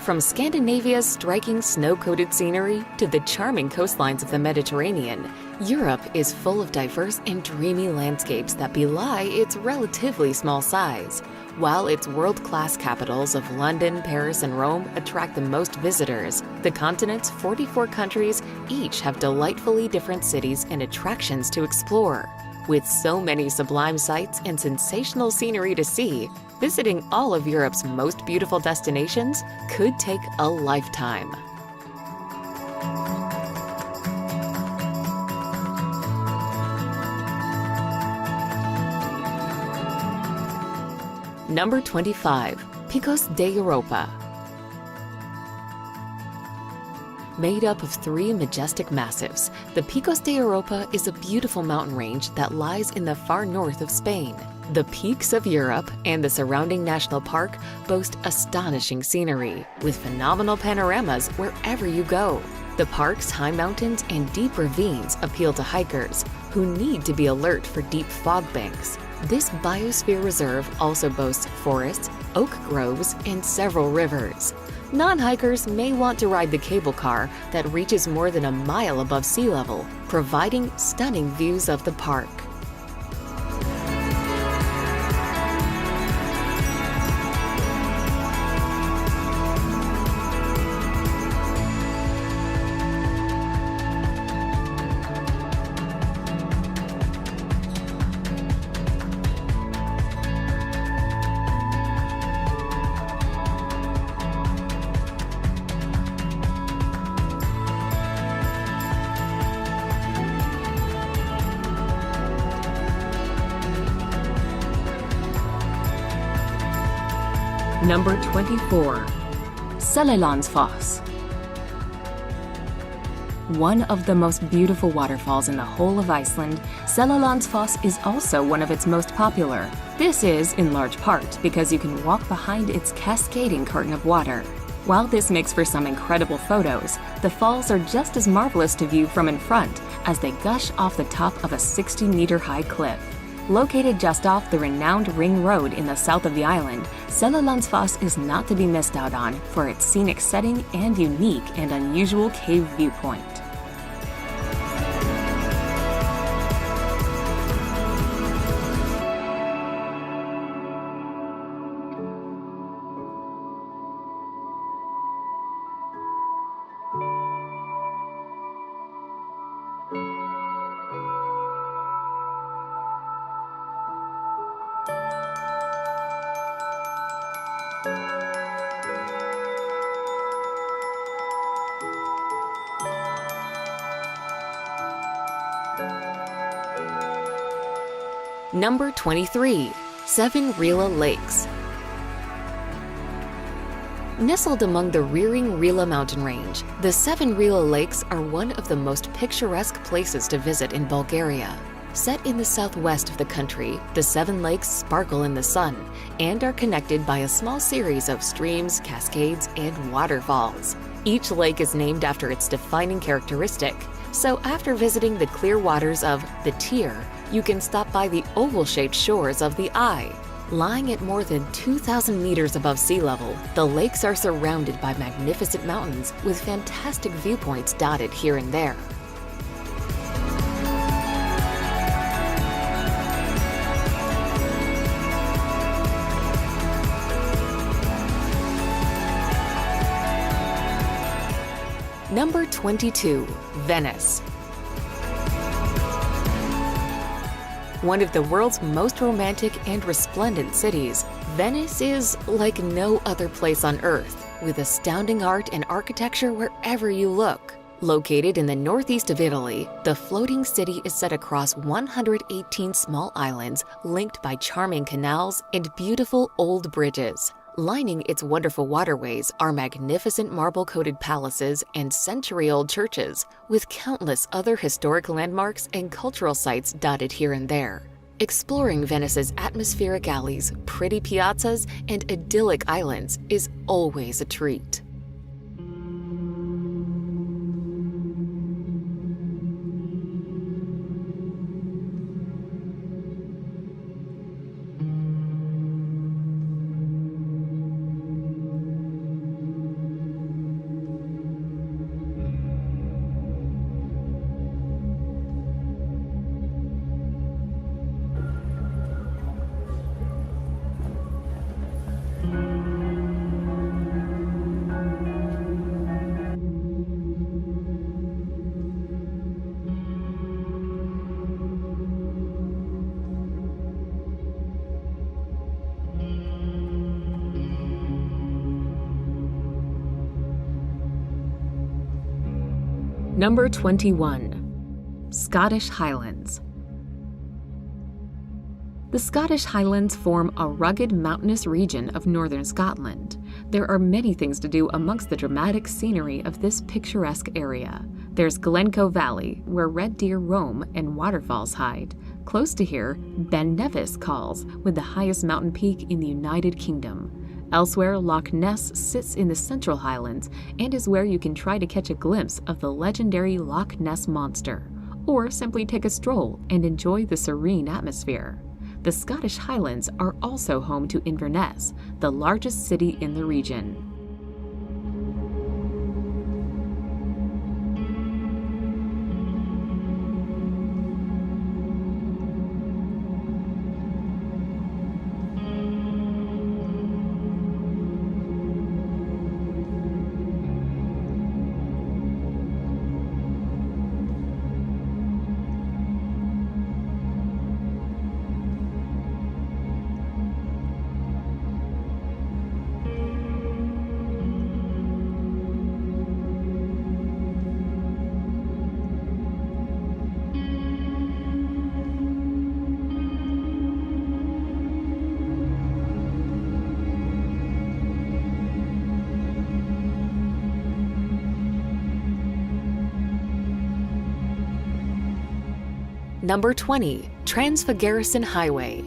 From Scandinavia's striking snow-coated scenery to the charming coastlines of the Mediterranean, Europe is full of diverse and dreamy landscapes that belie its relatively small size. While its world-class capitals of London, Paris, and Rome attract the most visitors, the continent's 44 countries each have delightfully different cities and attractions to explore. With so many sublime sights and sensational scenery to see, visiting all of Europe's most beautiful destinations could take a lifetime. Number 25. Picos de Europa. Made up of 3 majestic massifs, the Picos de Europa is a beautiful mountain range that lies in the far north of Spain. The peaks of Europe and the surrounding national park boast astonishing scenery, with phenomenal panoramas wherever you go. The park's high mountains and deep ravines appeal to hikers, who need to be alert for deep fog banks. This biosphere reserve also boasts forests, oak groves, and several rivers. Non-hikers may want to ride the cable car that reaches more than a mile above sea level, providing stunning views of the park. Number 24. Seljalandsfoss. One of the most beautiful waterfalls in the whole of Iceland, Seljalandsfoss is also one of its most popular. This is, in large part, because you can walk behind its cascading curtain of water. While this makes for some incredible photos, the falls are just as marvelous to view from in front as they gush off the top of a 60-meter-high cliff. Located just off the renowned Ring Road in the south of the island, Seljalandsfoss is not to be missed out on for its scenic setting and unique and unusual cave viewpoint. Number 23. Seven Rila Lakes. Nestled among the rearing Rila mountain range, the Seven Rila Lakes are one of the most picturesque places to visit in Bulgaria. Set in the southwest of the country, the 7 lakes sparkle in the sun and are connected by a small series of streams, cascades, and waterfalls. Each lake is named after its defining characteristic, so after visiting the clear waters of the Tyr, you can stop by the oval-shaped shores of the Eye. Lying at more than 2,000 meters above sea level, the lakes are surrounded by magnificent mountains with fantastic viewpoints dotted here and there. Number 22. Venice. One of the world's most romantic and resplendent cities, Venice is like no other place on Earth, with astounding art and architecture wherever you look. Located in the northeast of Italy, the floating city is set across 118 small islands linked by charming canals and beautiful old bridges. Lining its wonderful waterways are magnificent marble-coated palaces and century-old churches, with countless other historic landmarks and cultural sites dotted here and there. Exploring Venice's atmospheric alleys, pretty piazzas, and idyllic islands is always a treat. Number 21. Scottish Highlands. The Scottish Highlands form a rugged mountainous region of northern Scotland. There are many things to do amongst the dramatic scenery of this picturesque area. There's Glencoe Valley, where red deer roam and waterfalls hide. Close to here, Ben Nevis calls, with the highest mountain peak in the United Kingdom. Elsewhere, Loch Ness sits in the Central Highlands and is where you can try to catch a glimpse of the legendary Loch Ness Monster, or simply take a stroll and enjoy the serene atmosphere. The Scottish Highlands are also home to Inverness, the largest city in the region. Number 20. Trans-Fagarison Highway.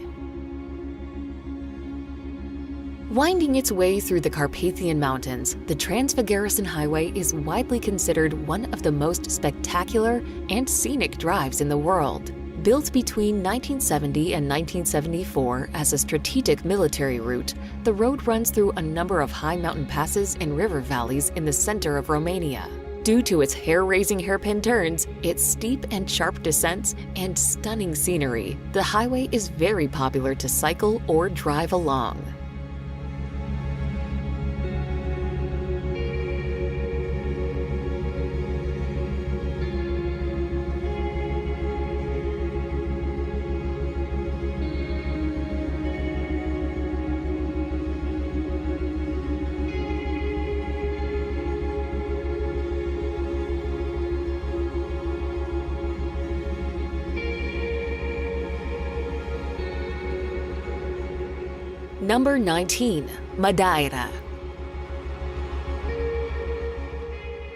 Winding its way through the Carpathian Mountains, the Trans-Fagarison Highway is widely considered one of the most spectacular and scenic drives in the world. Built between 1970 and 1974 as a strategic military route, the road runs through a number of high mountain passes and river valleys in the center of Romania. Due to its hair-raising hairpin turns, its steep and sharp descents, and stunning scenery, the highway is very popular to cycle or drive along. Number 19. Madeira.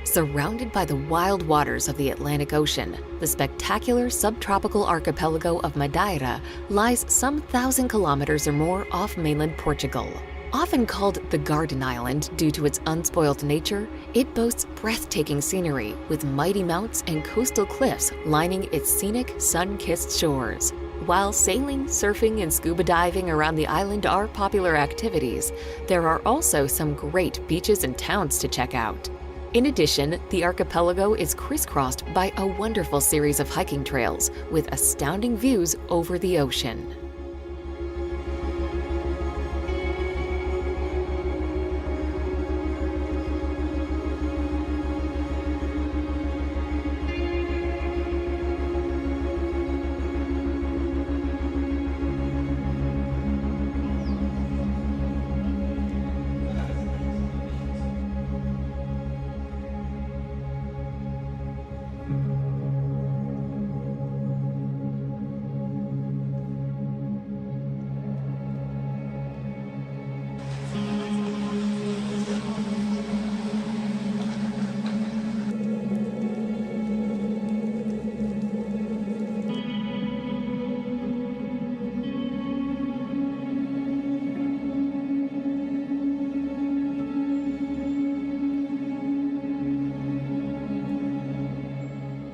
Surrounded by the wild waters of the Atlantic Ocean, the spectacular subtropical archipelago of Madeira lies some 1,000 kilometers or more off mainland Portugal. Often called the Garden Island due to its unspoiled nature, it boasts breathtaking scenery with mighty mounts and coastal cliffs lining its scenic, sun-kissed shores. While sailing, surfing, and scuba diving around the island are popular activities, there are also some great beaches and towns to check out. In addition, the archipelago is crisscrossed by a wonderful series of hiking trails with astounding views over the ocean.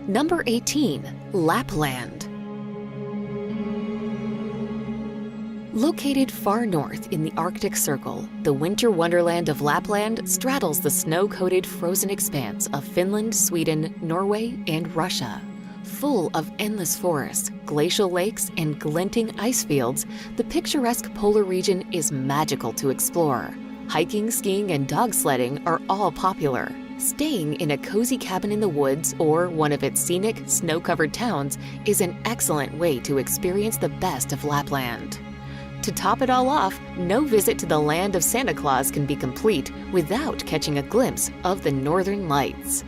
Number 18. Lapland. Located far north in the Arctic Circle, the winter wonderland of Lapland straddles the snow-coated frozen expanse of Finland, Sweden, Norway, and Russia. Full of endless forests, glacial lakes, and glinting ice fields, the picturesque polar region is magical to explore. Hiking, skiing, and dog sledding are all popular. Staying in a cozy cabin in the woods or one of its scenic, snow-covered towns is an excellent way to experience the best of Lapland. To top it all off, no visit to the land of Santa Claus can be complete without catching a glimpse of the Northern Lights.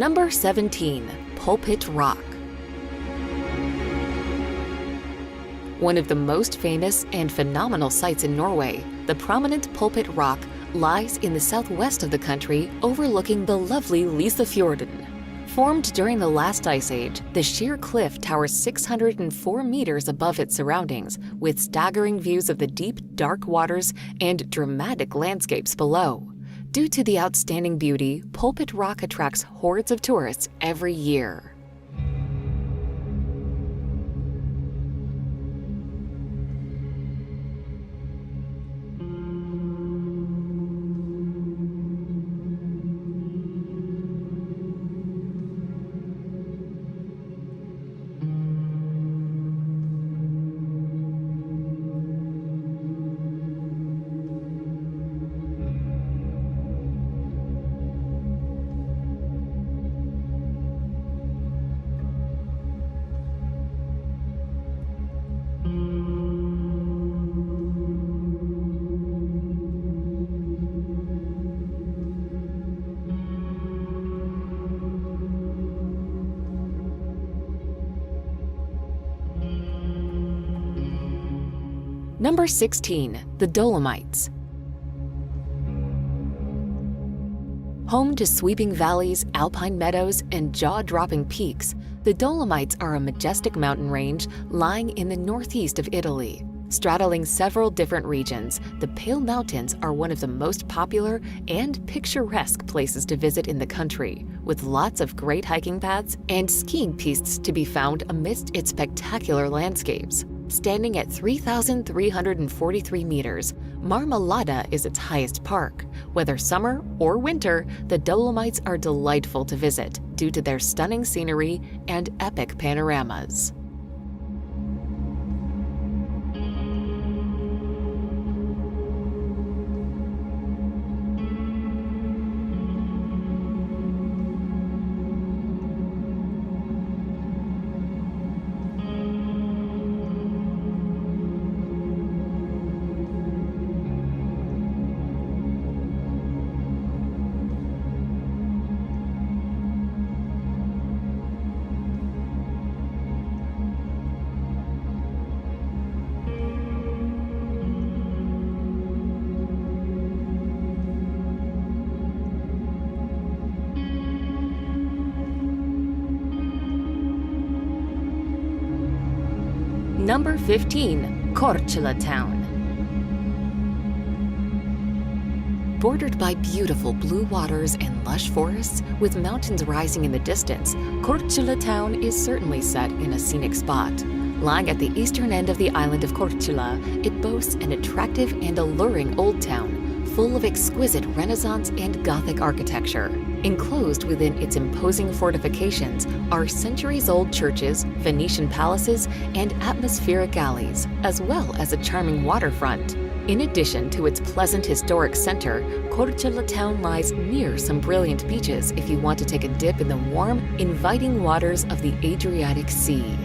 Number 17. Pulpit Rock. One of the most famous and phenomenal sights in Norway, the prominent Pulpit Rock lies in the southwest of the country overlooking the lovely Lysefjorden. Formed during the last ice age, the sheer cliff towers 604 meters above its surroundings, with staggering views of the deep, dark waters and dramatic landscapes below. Due to the outstanding beauty, Pulpit Rock attracts hordes of tourists every year. Number 16. The Dolomites. Home to sweeping valleys, alpine meadows, and jaw-dropping peaks, the Dolomites are a majestic mountain range lying in the northeast of Italy. Straddling several different regions, the Pale Mountains are one of the most popular and picturesque places to visit in the country, with lots of great hiking paths and skiing pistes to be found amidst its spectacular landscapes. Standing at 3,343 meters, Marmolada is its highest park. Whether summer or winter, the Dolomites are delightful to visit due to their stunning scenery and epic panoramas. Number 15. Korčula Town. Bordered by beautiful blue waters and lush forests, with mountains rising in the distance, Korčula Town is certainly set in a scenic spot. Lying at the eastern end of the island of Korčula, it boasts an attractive and alluring old town, full of exquisite Renaissance and Gothic architecture. Enclosed within its imposing fortifications are centuries-old churches, Venetian palaces, and atmospheric alleys, as well as a charming waterfront. In addition to its pleasant historic center, Korčula Town lies near some brilliant beaches if you want to take a dip in the warm, inviting waters of the Adriatic Sea.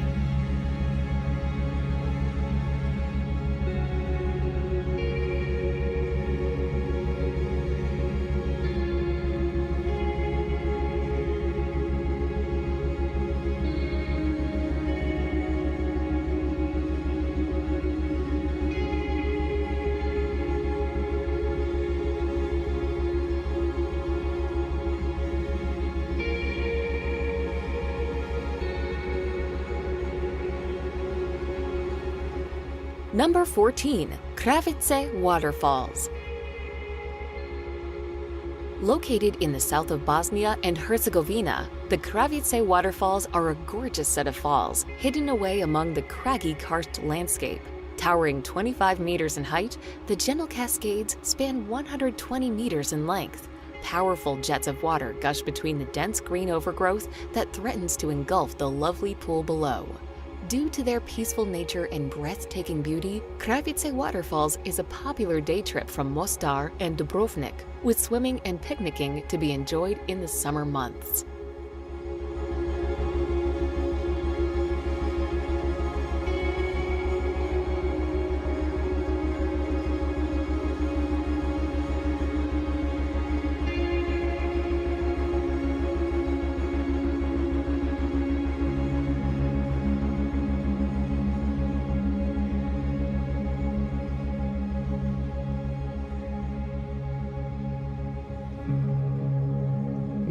Number 14. Kravice Waterfalls. Located in the south of Bosnia and Herzegovina, the Kravice Waterfalls are a gorgeous set of falls, hidden away among the craggy karst landscape. Towering 25 meters in height, the gentle cascades span 120 meters in length. Powerful jets of water gush between the dense green overgrowth that threatens to engulf the lovely pool below. Due to their peaceful nature and breathtaking beauty, Kravice Waterfalls is a popular day trip from Mostar and Dubrovnik, with swimming and picnicking to be enjoyed in the summer months.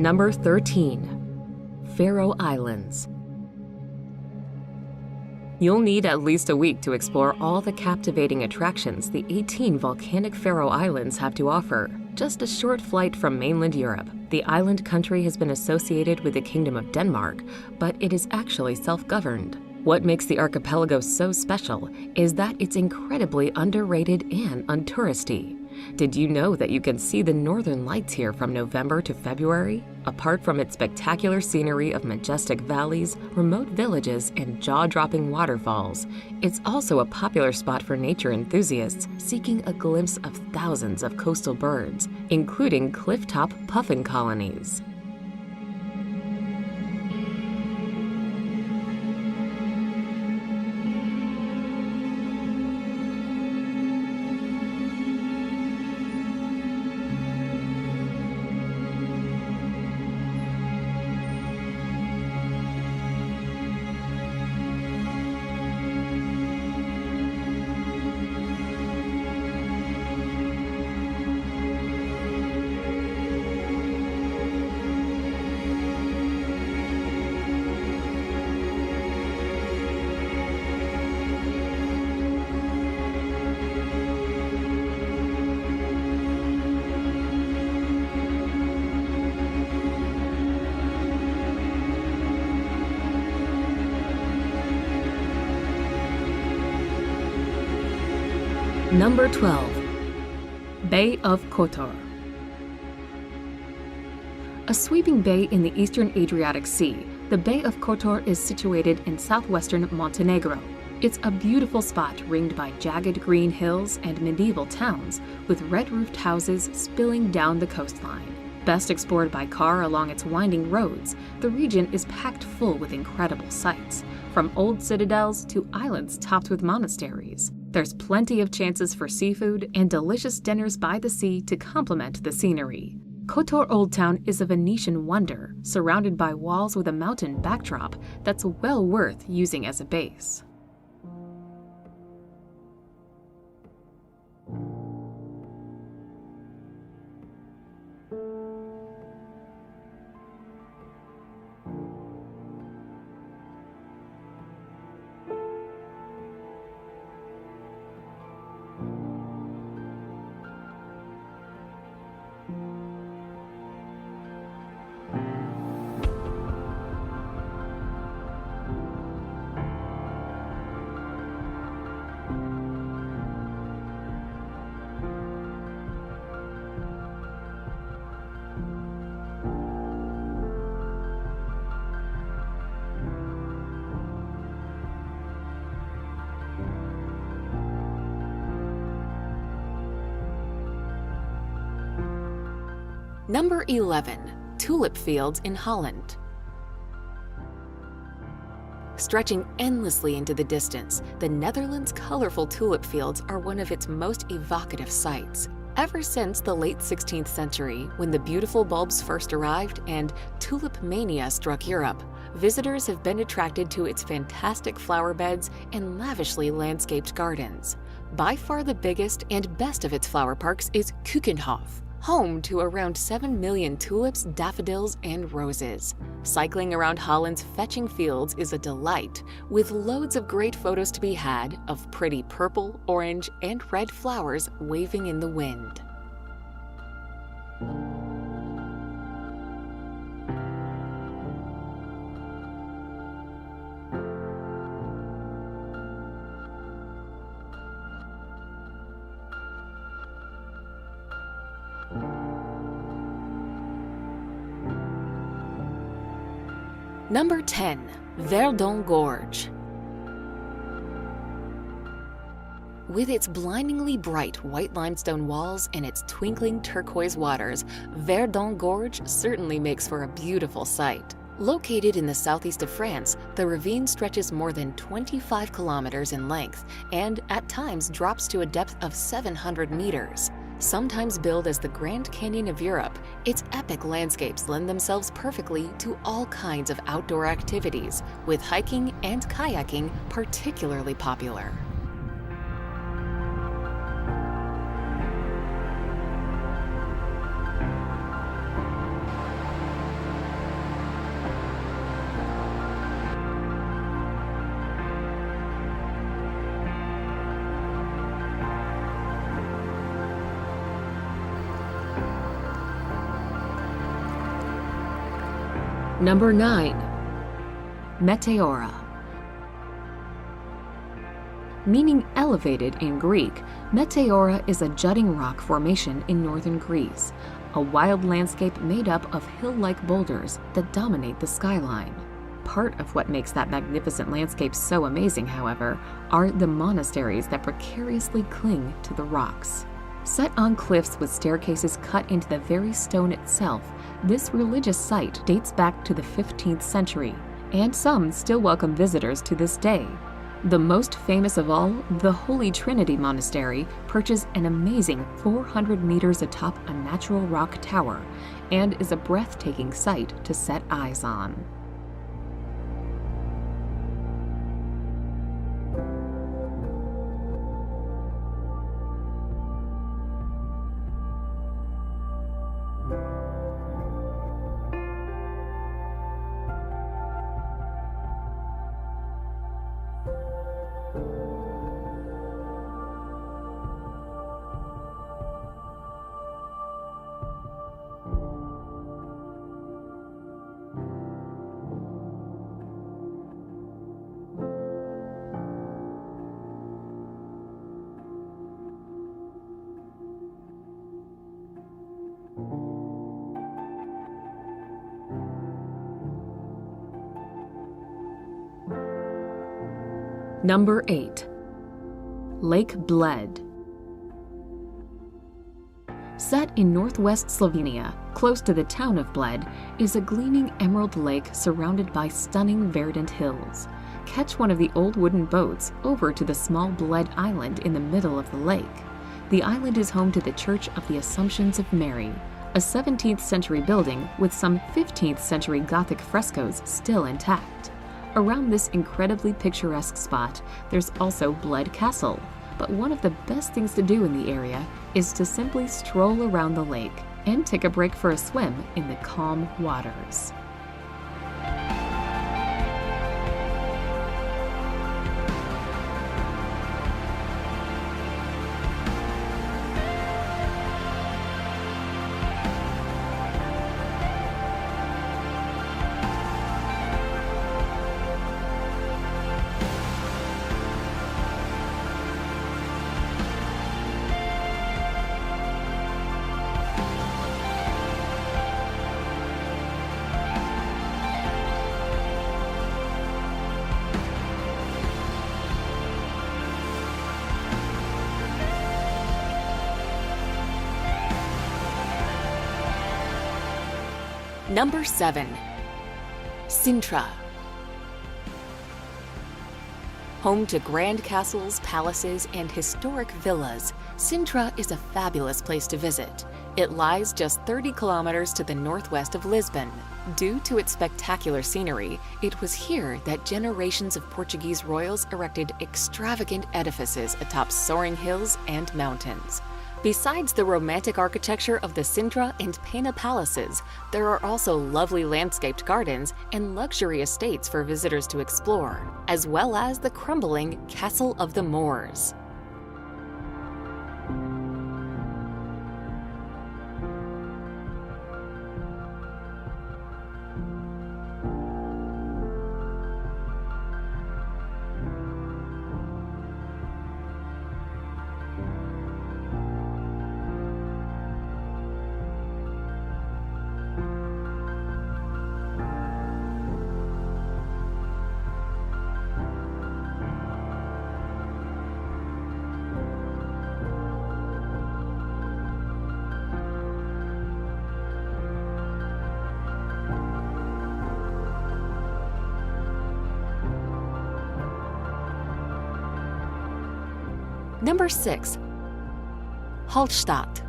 Number 13. Faroe Islands. You'll need at least a week to explore all the captivating attractions the 18 volcanic Faroe Islands have to offer. Just a short flight from mainland Europe, the island country has been associated with the Kingdom of Denmark, but it is actually self-governed. What makes the archipelago so special is that it's incredibly underrated and untouristy. Did you know that you can see the northern lights here from November to February? Apart from its spectacular scenery of majestic valleys, remote villages, and jaw-dropping waterfalls, it's also a popular spot for nature enthusiasts seeking a glimpse of thousands of coastal birds, including cliff-top puffin colonies. Number 12. Bay of Kotor. A sweeping bay in the eastern Adriatic Sea, the Bay of Kotor is situated in southwestern Montenegro. It's a beautiful spot ringed by jagged green hills and medieval towns with red-roofed houses spilling down the coastline. Best explored by car along its winding roads, the region is packed full with incredible sights, from old citadels to islands topped with monasteries. There's plenty of chances for seafood and delicious dinners by the sea to complement the scenery. Kotor Old Town is a Venetian wonder, surrounded by walls with a mountain backdrop that's well worth using as a base. Number 11. Tulip fields in Holland. Stretching endlessly into the distance, the Netherlands' colorful tulip fields are one of its most evocative sights. Ever since the late 16th century, when the beautiful bulbs first arrived and tulip mania struck Europe, visitors have been attracted to its fantastic flower beds and lavishly landscaped gardens. By far the biggest and best of its flower parks is Keukenhof, home to around 7 million tulips, daffodils, and roses. Cycling around Holland's fetching fields is a delight, with loads of great photos to be had of pretty purple, orange, and red flowers waving in the wind. Number 10. Verdon Gorge. With its blindingly bright white limestone walls and its twinkling turquoise waters, Verdon Gorge certainly makes for a beautiful sight. Located in the southeast of France, the ravine stretches more than 25 kilometers in length and at times drops to a depth of 700 meters. Sometimes billed as the Grand Canyon of Europe, its epic landscapes lend themselves perfectly to all kinds of outdoor activities, with hiking and kayaking particularly popular. Number 9. Meteora. Meaning elevated in Greek, Meteora is a jutting rock formation in northern Greece, a wild landscape made up of hill-like boulders that dominate the skyline. Part of what makes that magnificent landscape so amazing, however, are the monasteries that precariously cling to the rocks. Set on cliffs with staircases cut into the very stone itself, this religious site dates back to the 15th century, and some still welcome visitors to this day. The most famous of all, the Holy Trinity Monastery, perches an amazing 400 meters atop a natural rock tower and is a breathtaking sight to set eyes on. Number 8. Lake Bled. Set in northwest Slovenia, close to the town of Bled, is a gleaming emerald lake surrounded by stunning verdant hills. Catch one of the old wooden boats over to the small Bled Island in the middle of the lake. The island is home to the Church of the Assumptions of Mary, a 17th century building with some 15th century Gothic frescoes still intact. Around this incredibly picturesque spot, there's also Bled Castle, but one of the best things to do in the area is to simply stroll around the lake and take a break for a swim in the calm waters. Number 7. Sintra. Home to grand castles, palaces, and historic villas, Sintra is a fabulous place to visit. It lies just 30 kilometers to the northwest of Lisbon. Due to its spectacular scenery, it was here that generations of Portuguese royals erected extravagant edifices atop soaring hills and mountains. Besides the romantic architecture of the Sintra and Pena palaces, there are also lovely landscaped gardens and luxury estates for visitors to explore, as well as the crumbling Castle of the Moors. Number 6. Hallstatt.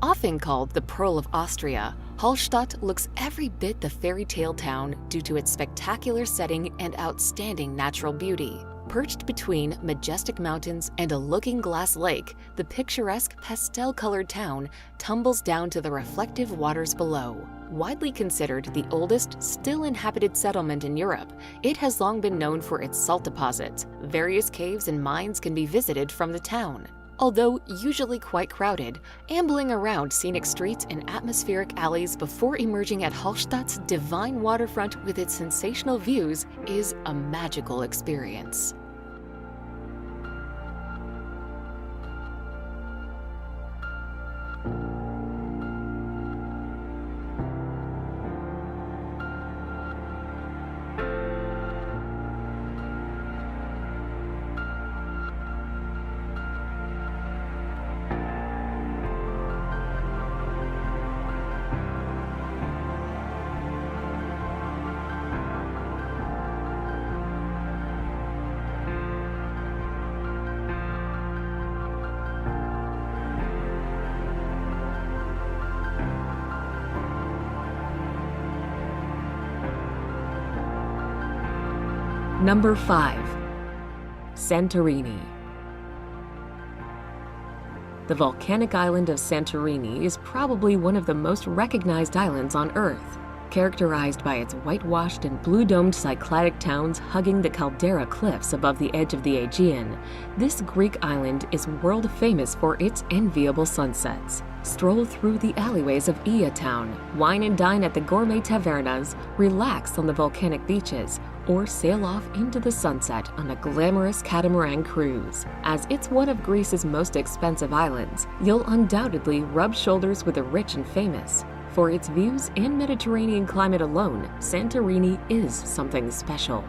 Often called the Pearl of Austria, Hallstatt looks every bit the fairy tale town due to its spectacular setting and outstanding natural beauty. Perched between majestic mountains and a looking-glass lake, the picturesque pastel-colored town tumbles down to the reflective waters below. Widely considered the oldest still inhabited settlement in Europe, it has long been known for its salt deposits. Various caves and mines can be visited from the town. Although usually quite crowded, ambling around scenic streets and atmospheric alleys before emerging at Hallstatt's divine waterfront with its sensational views is a magical experience. Number 5. Santorini. The volcanic island of Santorini is probably one of the most recognized islands on Earth. Characterized by its whitewashed and blue-domed Cycladic towns hugging the caldera cliffs above the edge of the Aegean, this Greek island is world-famous for its enviable sunsets. Stroll through the alleyways of Ia town, wine and dine at the gourmet tavernas, relax on the volcanic beaches, or sail off into the sunset on a glamorous catamaran cruise. As it's one of Greece's most expensive islands, you'll undoubtedly rub shoulders with the rich and famous. For its views and Mediterranean climate alone, Santorini is something special.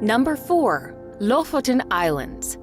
Number 4. Lofoten Islands.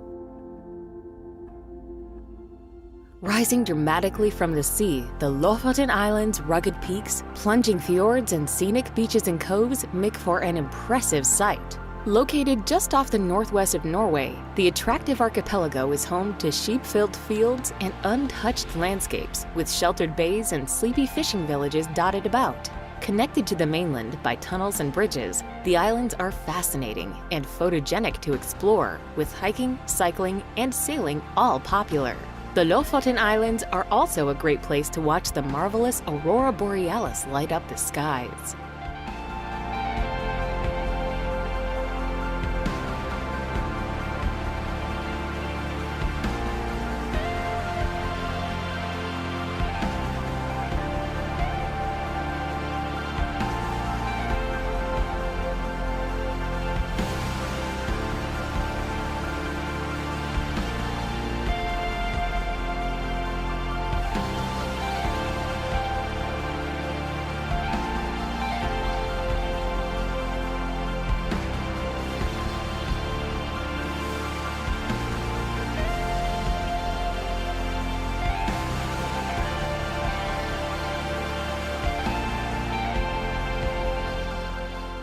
Rising dramatically from the sea, the Lofoten Islands' rugged peaks, plunging fjords, and scenic beaches and coves make for an impressive sight. Located just off the northwest of Norway, the attractive archipelago is home to sheep-filled fields and untouched landscapes, with sheltered bays and sleepy fishing villages dotted about. Connected to the mainland by tunnels and bridges, the islands are fascinating and photogenic to explore, with hiking, cycling, and sailing all popular. The Lofoten Islands are also a great place to watch the marvelous aurora borealis light up the skies.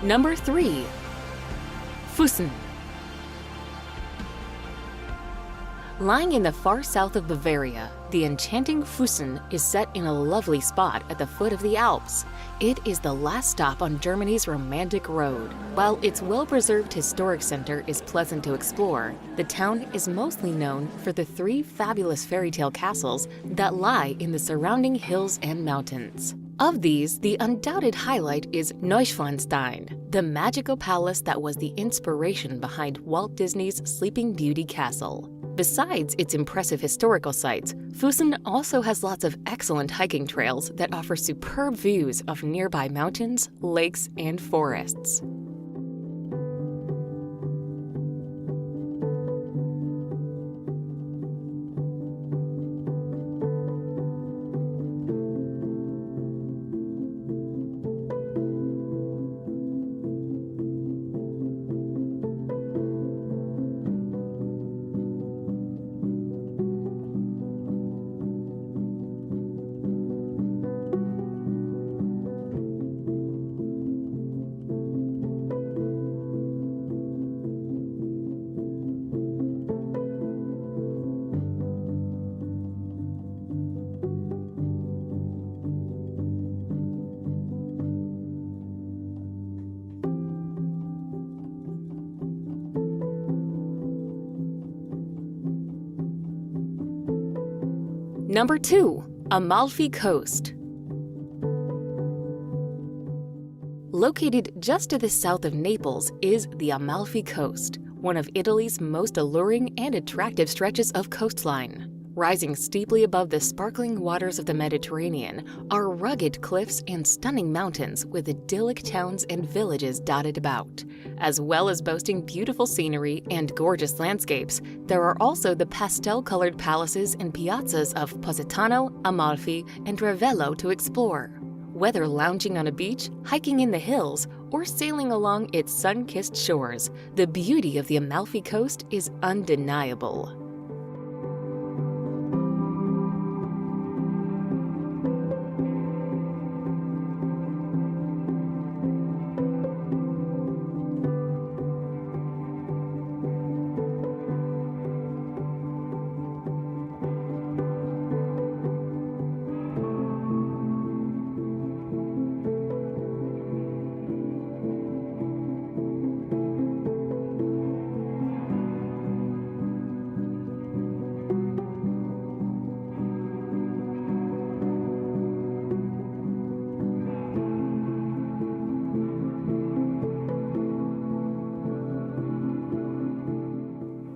Number 3. Füssen. Lying in the far south of Bavaria, the enchanting Füssen is set in a lovely spot at the foot of the Alps. It is the last stop on Germany's romantic road. While its well-preserved historic center is pleasant to explore, the town is mostly known for the 3 fabulous fairy tale castles that lie in the surrounding hills and mountains. Of these, the undoubted highlight is Neuschwanstein, the magical palace that was the inspiration behind Walt Disney's Sleeping Beauty castle. Besides its impressive historical sites, Füssen also has lots of excellent hiking trails that offer superb views of nearby mountains, lakes, and forests. Number 2. Amalfi Coast. Located just to the south of Naples is the Amalfi Coast, one of Italy's most alluring and attractive stretches of coastline. Rising steeply above the sparkling waters of the Mediterranean are rugged cliffs and stunning mountains with idyllic towns and villages dotted about. As well as boasting beautiful scenery and gorgeous landscapes, there are also the pastel-colored palaces and piazzas of Positano, Amalfi, and Ravello to explore. Whether lounging on a beach, hiking in the hills, or sailing along its sun-kissed shores, the beauty of the Amalfi Coast is undeniable.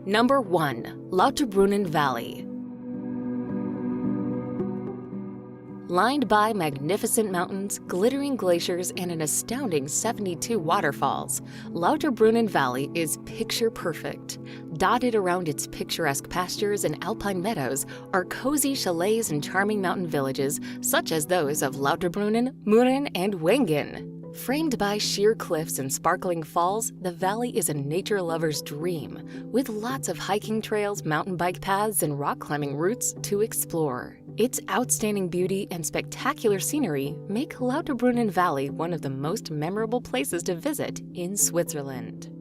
Number 1. Lauterbrunnen Valley. Lined by magnificent mountains, glittering glaciers, and an astounding 72 waterfalls, Lauterbrunnen Valley is picture-perfect. Dotted around its picturesque pastures and alpine meadows are cozy chalets and charming mountain villages such as those of Lauterbrunnen, Murren, and Wengen. Framed by sheer cliffs and sparkling falls, the valley is a nature lover's dream, with lots of hiking trails, mountain bike paths, and rock climbing routes to explore. Its outstanding beauty and spectacular scenery make Lauterbrunnen Valley one of the most memorable places to visit in Switzerland.